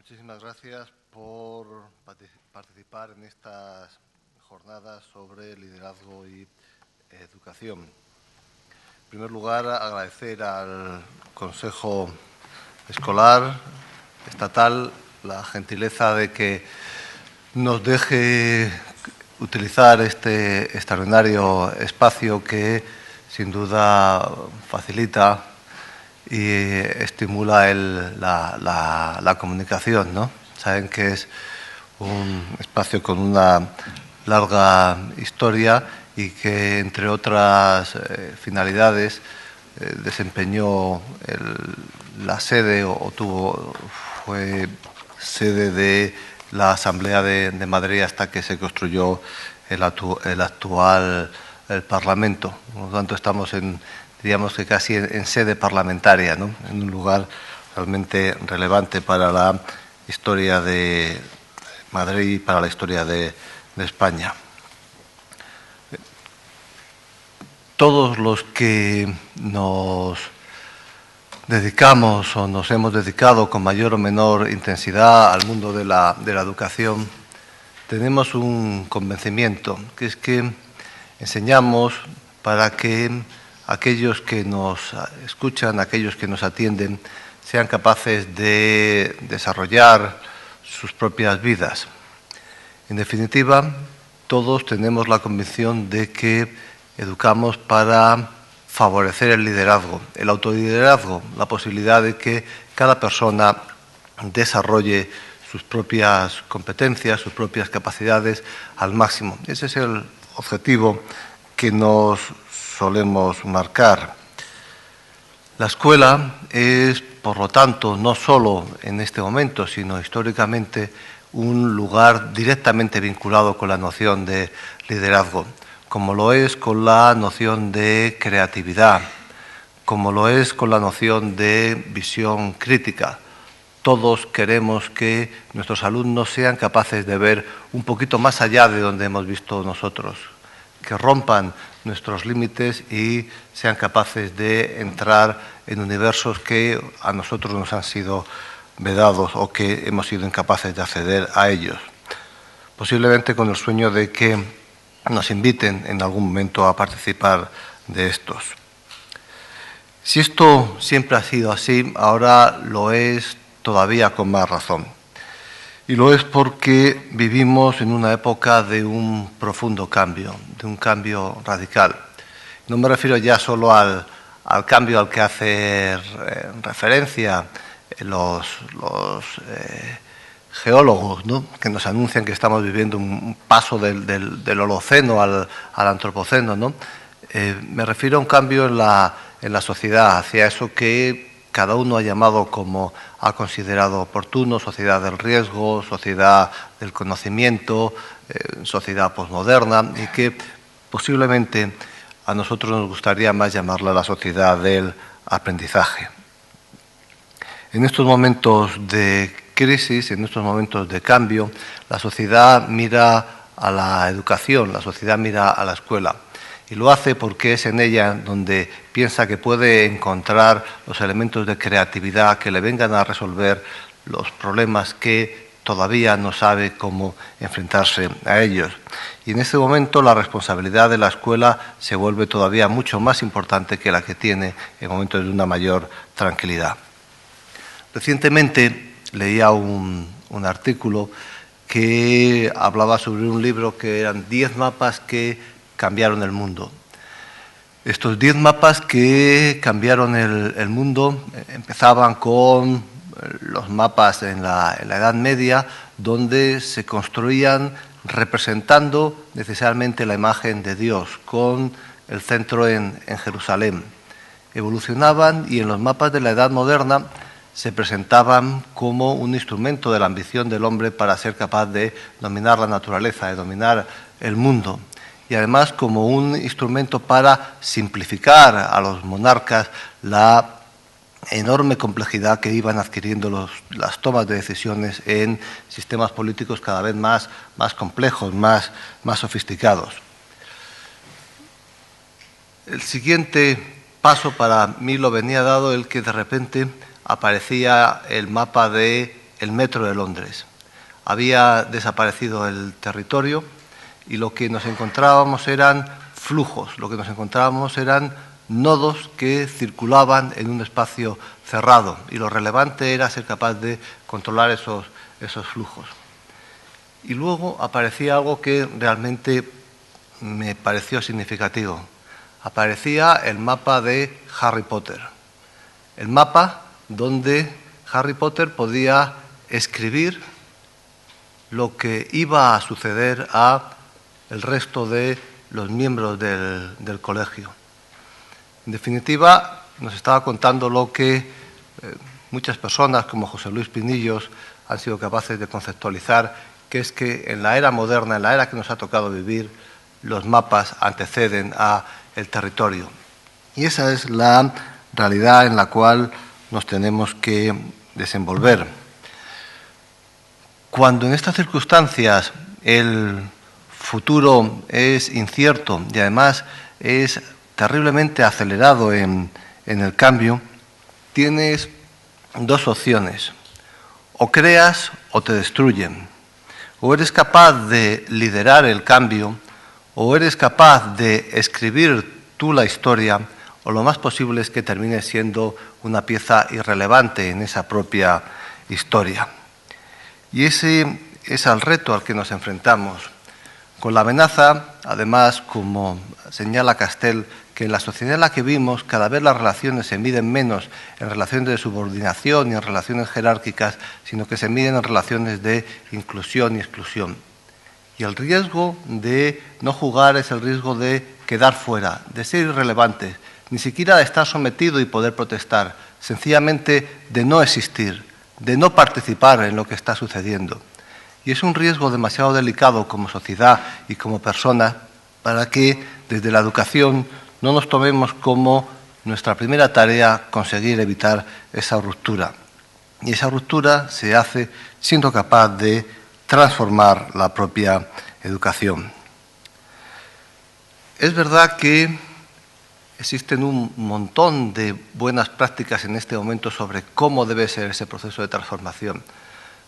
Muchísimas gracias por participar en estas jornadas sobre liderazgo y educación. En primer lugar, agradecer al Consejo Escolar Estatal la gentileza de que nos deje utilizar este extraordinario espacio que sin duda facilita y estimula la comunicación, ¿no? Saben que es un espacio con una larga historia y que, entre otras finalidades, desempeñó la sede fue sede de la Asamblea de Madrid hasta que se construyó el actual Parlamento. Por lo tanto, estamos diríamos que casi en sede parlamentaria, ¿no? En un lugar realmente relevante para la historia de Madrid y para la historia de España. Todos los que nos dedicamos o nos hemos dedicado con mayor o menor intensidad al mundo de la educación, tenemos un convencimiento, que es que enseñamos para que aquellos que nos escuchan, aquellos que nos atienden, sean capaces de desarrollar sus propias vidas. En definitiva, todos tenemos la convicción de que educamos para favorecer el liderazgo, el autoliderazgo, la posibilidad de que cada persona desarrolle sus propias competencias, sus propias capacidades al máximo. Ese es el objetivo que nos solemos marcar. La escuela es, por lo tanto, no solo en este momento, sino históricamente, un lugar directamente vinculado con la noción de liderazgo, como lo es con la noción de creatividad, como lo es con la noción de visión crítica. Todos queremos que nuestros alumnos sean capaces de ver un poquito más allá de donde hemos visto nosotros, que rompan nuestros límites y sean capaces de entrar en universos que a nosotros nos han sido vedados o que hemos sido incapaces de acceder a ellos. Posiblemente con el sueño de que nos inviten en algún momento a participar de estos. Si esto siempre ha sido así, ahora lo es todavía con más razón. Y lo es porque vivimos en una época de un profundo cambio, de un cambio radical. No me refiero ya solo al cambio al que hace referencia los geólogos, ¿no?, que nos anuncian que estamos viviendo un paso del Holoceno al Antropoceno, ¿no? Me refiero a un cambio en la sociedad, hacia eso que cada uno ha llamado como ha considerado oportuno: sociedad del riesgo, sociedad del conocimiento, sociedad posmoderna, y que posiblemente a nosotros nos gustaría más llamarla la sociedad del aprendizaje. En estos momentos de crisis, en estos momentos de cambio, la sociedad mira a la educación, la sociedad mira a la escuela. Y lo hace porque es en ella donde piensa que puede encontrar los elementos de creatividad que le vengan a resolver los problemas que todavía no sabe cómo enfrentarse a ellos. Y en este momento la responsabilidad de la escuela se vuelve todavía mucho más importante que la que tiene en momentos de una mayor tranquilidad. Recientemente leía un artículo que hablaba sobre un libro que eran 10 mapas que cambiaron el mundo. Estos 10 mapas que cambiaron el mundo empezaban con los mapas en la Edad Media, donde se construían representando necesariamente la imagen de Dios, con el centro en Jerusalén. Evolucionaban y en los mapas de la Edad Moderna se presentaban como un instrumento de la ambición del hombre para ser capaz de dominar la naturaleza, de dominar el mundo. Y además como un instrumento para simplificar a los monarcas la enorme complejidad que iban adquiriendo las tomas de decisiones en sistemas políticos cada vez más complejos, más sofisticados. El siguiente paso para mí lo venía dado el que de repente aparecía el mapa de el metro de Londres. Había desaparecido el territorio y lo que nos encontrábamos eran flujos, lo que nos encontrábamos eran nodos que circulaban en un espacio cerrado y lo relevante era ser capaz de controlar esos flujos. Y luego aparecía algo que realmente me pareció significativo. Aparecía el mapa de Harry Potter. El mapa donde Harry Potter podía escribir lo que iba a suceder a el resto de los miembros del colegio. En definitiva, nos estaba contando lo que muchas personas, como José Luis Pinillos, han sido capaces de conceptualizar, que es que en la era moderna, en la era que nos ha tocado vivir, los mapas anteceden al territorio. Y esa es la realidad en la cual nos tenemos que desenvolver. Cuando en estas circunstancias el futuro es incierto y además es terriblemente acelerado en el cambio, tienes dos opciones: o creas o te destruyen. O eres capaz de liderar el cambio, o eres capaz de escribir tú la historia, o lo más posible es que termines siendo una pieza irrelevante en esa propia historia. Y ese es el reto al que nos enfrentamos, con la amenaza, además, como señala Castell, que en la sociedad en la que vivimos cada vez las relaciones se miden menos en relaciones de subordinación y en relaciones jerárquicas, sino que se miden en relaciones de inclusión y exclusión. Y el riesgo de no jugar es el riesgo de quedar fuera, de ser irrelevante, ni siquiera de estar sometido y poder protestar, sencillamente de no existir, de no participar en lo que está sucediendo. Y es un riesgo demasiado delicado como sociedad y como personas para que desde la educación no nos tomemos como nuestra primera tarea conseguir evitar esa ruptura. Y esa ruptura se hace siendo capaz de transformar la propia educación. Es verdad que existen un montón de buenas prácticas en este momento sobre cómo debe ser ese proceso de transformación.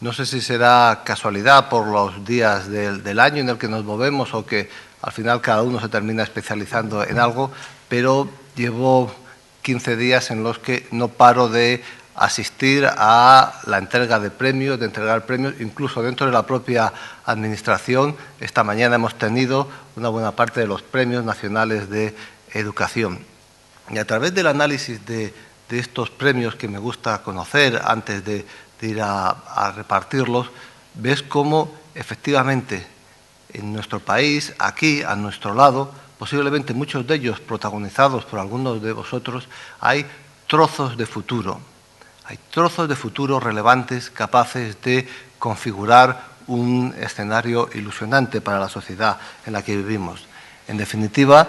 No sé si será casualidad por los días del año en el que nos movemos o que al final cada uno se termina especializando en algo, pero llevo 15 días en los que no paro de asistir a la entrega de premios, de entregar premios, incluso dentro de la propia administración. Esta mañana hemos tenido una buena parte de los premios nacionales de educación. Y a través del análisis de estos premios que me gusta conocer antes de ir a repartirlos, ves cómo efectivamente en nuestro país, aquí a nuestro lado, posiblemente muchos de ellos protagonizados por algunos de vosotros, hay trozos de futuro. Hay trozos de futuro relevantes capaces de configurar un escenario ilusionante para la sociedad en la que vivimos. En definitiva,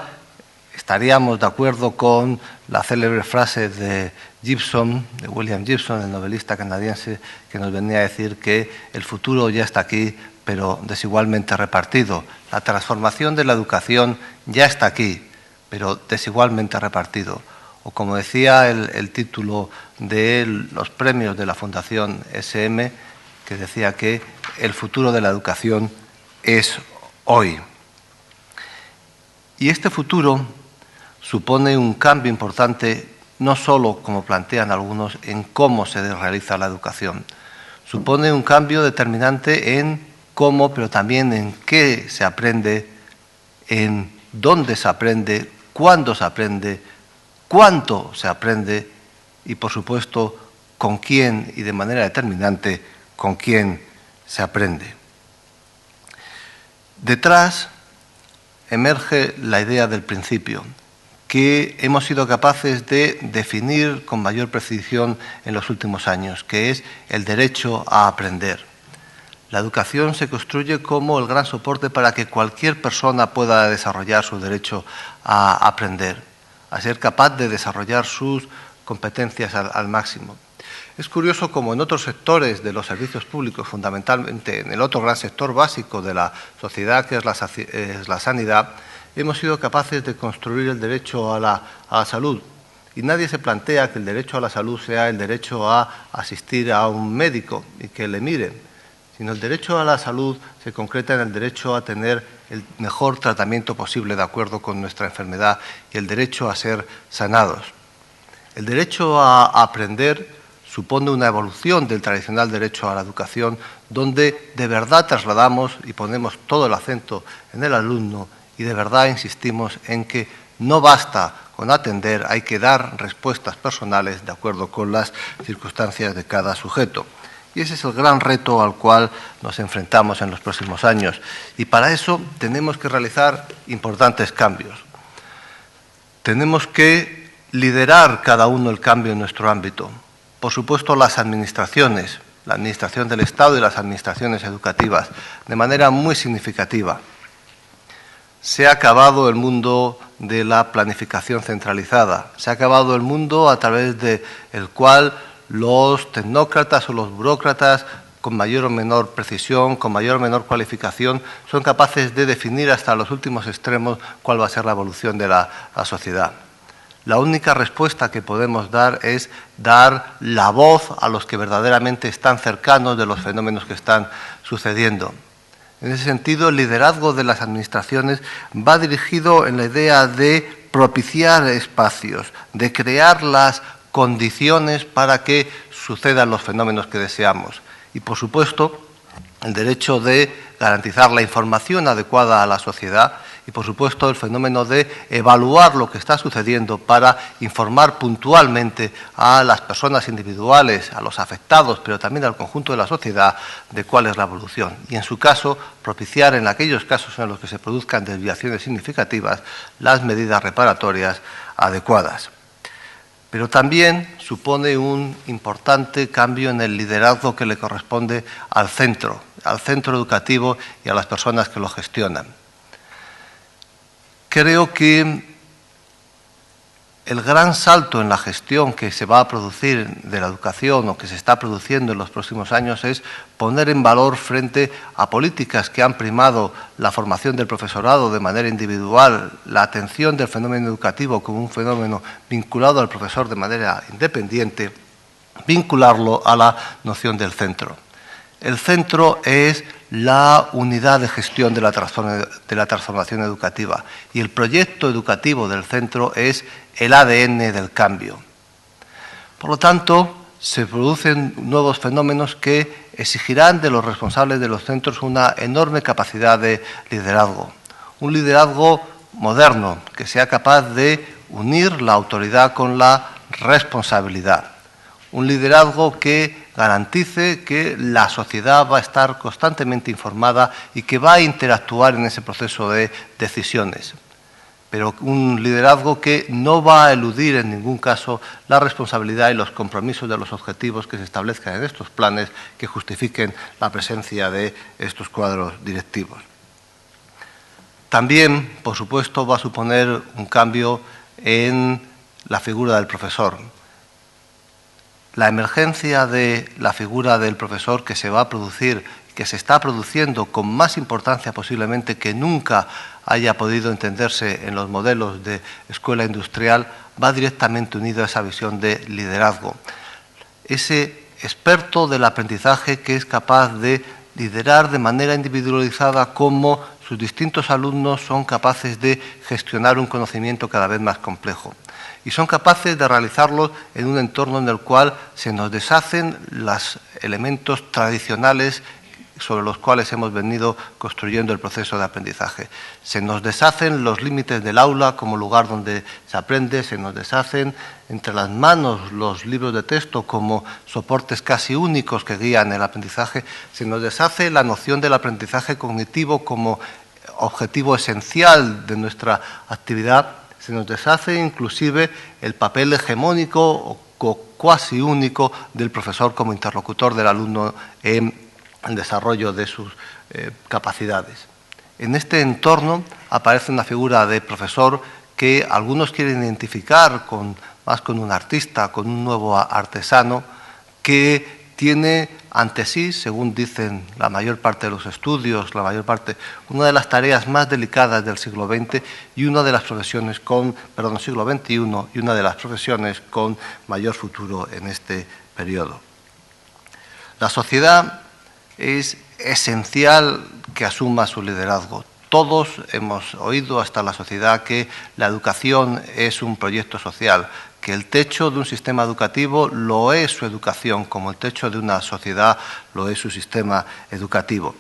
estaríamos de acuerdo con la célebre frase de Gibson, de William Gibson, el novelista canadiense, que nos venía a decir que el futuro ya está aquí, pero desigualmente repartido. La transformación de la educación ya está aquí, pero desigualmente repartido. O como decía el título de los premios de la Fundación SM, que decía que el futuro de la educación es hoy. Y este futuro supone un cambio importante, no solo, como plantean algunos, en cómo se realiza la educación. Supone un cambio determinante en cómo, pero también en qué se aprende, en dónde se aprende, cuándo se aprende, cuánto se aprende y, por supuesto, con quién y de manera determinante con quién se aprende. Detrás emerge la idea del principio, que hemos sido capaces de definir con mayor precisión en los últimos años, que es el derecho a aprender. La educación se construye como el gran soporte para que cualquier persona pueda desarrollar su derecho a aprender, a ser capaz de desarrollar sus competencias al máximo. Es curioso como en otros sectores de los servicios públicos, fundamentalmente en el otro gran sector básico de la sociedad, que es la sanidad, hemos sido capaces de construir el derecho a la salud Y nadie se plantea que el derecho a la salud sea el derecho a asistir a un médico y que le miren, sino el derecho a la salud se concreta en el derecho a tener el mejor tratamiento posible de acuerdo con nuestra enfermedad y el derecho a ser sanados. El derecho a aprender supone una evolución del tradicional derecho a la educación, donde de verdad trasladamos y ponemos todo el acento en el alumno y de verdad insistimos en que no basta con atender, hay que dar respuestas personales de acuerdo con las circunstancias de cada sujeto. Y ese es el gran reto al cual nos enfrentamos en los próximos años. Y para eso tenemos que realizar importantes cambios. Tenemos que liderar cada uno el cambio en nuestro ámbito. Por supuesto, las administraciones, la administración del Estado y las administraciones educativas, de manera muy significativa. Se ha acabado el mundo de la planificación centralizada, se ha acabado el mundo a través del cual los tecnócratas o los burócratas, con mayor o menor precisión, con mayor o menor cualificación, son capaces de definir hasta los últimos extremos cuál va a ser la evolución de la sociedad. La única respuesta que podemos dar es dar la voz a los que verdaderamente están cercanos de los fenómenos que están sucediendo. En ese sentido, el liderazgo de las administraciones va dirigido en la idea de propiciar espacios, de crear las condiciones para que sucedan los fenómenos que deseamos. Y, por supuesto, el derecho de garantizar la información adecuada a la sociedad y, por supuesto, el fenómeno de evaluar lo que está sucediendo para informar puntualmente a las personas individuales, a los afectados, pero también al conjunto de la sociedad, de cuál es la evolución. Y, en su caso, propiciar en aquellos casos en los que se produzcan desviaciones significativas las medidas reparatorias adecuadas. Pero también supone un importante cambio en el liderazgo que le corresponde al centro educativo y a las personas que lo gestionan. Creo que el gran salto en la gestión que se va a producir de la educación o que se está produciendo en los próximos años es poner en valor frente a políticas que han primado la formación del profesorado de manera individual, la atención del fenómeno educativo como un fenómeno vinculado al profesor de manera independiente, vincularlo a la noción del centro. El centro es la unidad de gestión de la transformación educativa y el proyecto educativo del centro es el ADN del cambio. Por lo tanto, se producen nuevos fenómenos que exigirán de los responsables de los centros una enorme capacidad de liderazgo. Un liderazgo moderno que sea capaz de unir la autoridad con la responsabilidad. Un liderazgo que garantice que la sociedad va a estar constantemente informada y que va a interactuar en ese proceso de decisiones. Pero un liderazgo que no va a eludir en ningún caso la responsabilidad y los compromisos de los objetivos que se establezcan en estos planes que justifiquen la presencia de estos cuadros directivos. También, por supuesto, va a suponer un cambio en la figura del profesor. La emergencia de la figura del profesor que se va a producir, que se está produciendo con más importancia posiblemente que nunca haya podido entenderse en los modelos de escuela industrial, va directamente unido a esa visión de liderazgo. Ese experto del aprendizaje que es capaz de liderar de manera individualizada cómo sus distintos alumnos son capaces de gestionar un conocimiento cada vez más complejo. Y son capaces de realizarlo en un entorno en el cual se nos deshacen los elementos tradicionales sobre los cuales hemos venido construyendo el proceso de aprendizaje. Se nos deshacen los límites del aula como lugar donde se aprende, se nos deshacen entre las manos los libros de texto como soportes casi únicos que guían el aprendizaje, se nos deshace la noción del aprendizaje cognitivo como objetivo esencial de nuestra actividad, se nos deshace inclusive el papel hegemónico o cuasi único del profesor como interlocutor del alumno en el desarrollo de sus capacidades. En este entorno aparece una figura de profesor que algunos quieren identificar más con un artista, con un nuevo artesano, que tiene ante sí, según dicen la mayor parte de los estudios, una de las tareas más delicadas del siglo XX y una de las profesiones siglo XXI y una de las profesiones con mayor futuro en este periodo. La sociedad es esencial que asuma su liderazgo. Todos hemos oído hasta la sociedad que la educación es un proyecto social, que el techo de un sistema educativo lo es su educación, como el techo de una sociedad lo es su sistema educativo.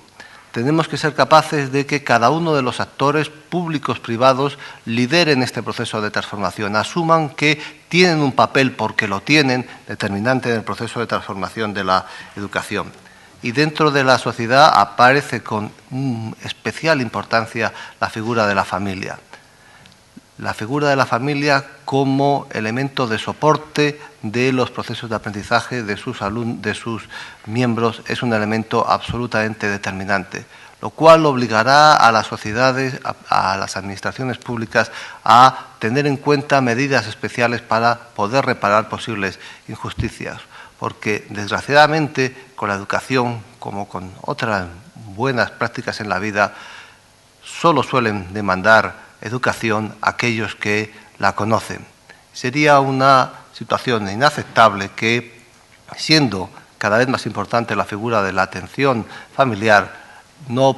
Tenemos que ser capaces de que cada uno de los actores públicos, privados, lideren este proceso de transformación, asuman que tienen un papel, porque lo tienen, determinante en el proceso de transformación de la educación. Y dentro de la sociedad aparece con especial importancia la figura de la familia. La figura de la familia como elemento de soporte de los procesos de aprendizaje de sus miembros es un elemento absolutamente determinante, lo cual obligará a las sociedades, a las administraciones públicas, a tener en cuenta medidas especiales para poder reparar posibles injusticias, porque desgraciadamente con la educación, como con otras buenas prácticas en la vida, solo suelen demandar educación aquellos que la conocen. Sería una situación inaceptable que, siendo cada vez más importante la figura de la atención familiar, no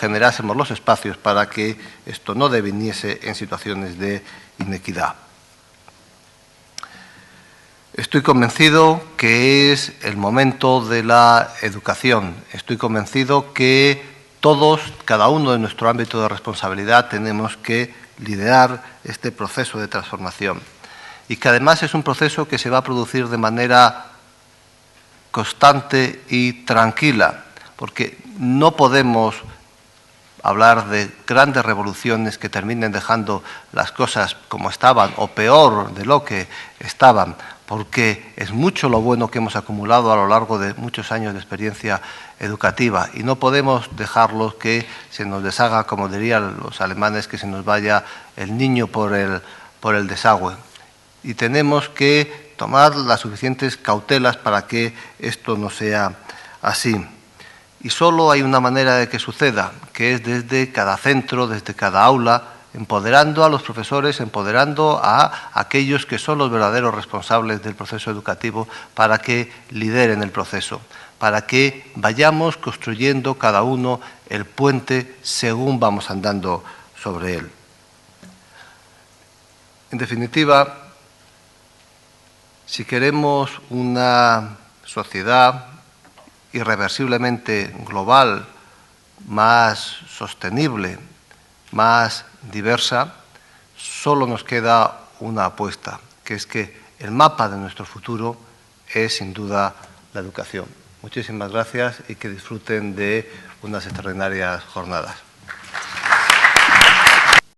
generásemos los espacios para que esto no deviniese en situaciones de inequidad. Estoy convencido que es el momento de la educación. Estoy convencido que todos, cada uno de nuestro ámbito de responsabilidad, tenemos que liderar este proceso de transformación. Y que además es un proceso que se va a producir de manera constante y tranquila, porque no podemos hablar de grandes revoluciones que terminen dejando las cosas como estaban o peor de lo que estaban, porque es mucho lo bueno que hemos acumulado a lo largo de muchos años de experiencia educativa y no podemos dejarlo que se nos deshaga, como dirían los alemanes, que se nos vaya el niño por el desagüe. Y tenemos que tomar las suficientes cautelas para que esto no sea así. Y solo hay una manera de que suceda, que es desde cada centro, desde cada aula, empoderando a los profesores, empoderando a aquellos que son los verdaderos responsables del proceso educativo para que lideren el proceso, para que vayamos construyendo cada uno el puente según vamos andando sobre él. En definitiva, si queremos una sociedad irreversiblemente global, más sostenible, más diversa, solo nos queda una apuesta, que es que el mapa de nuestro futuro es sin duda la educación. Muchísimas gracias y que disfruten de unas extraordinarias jornadas.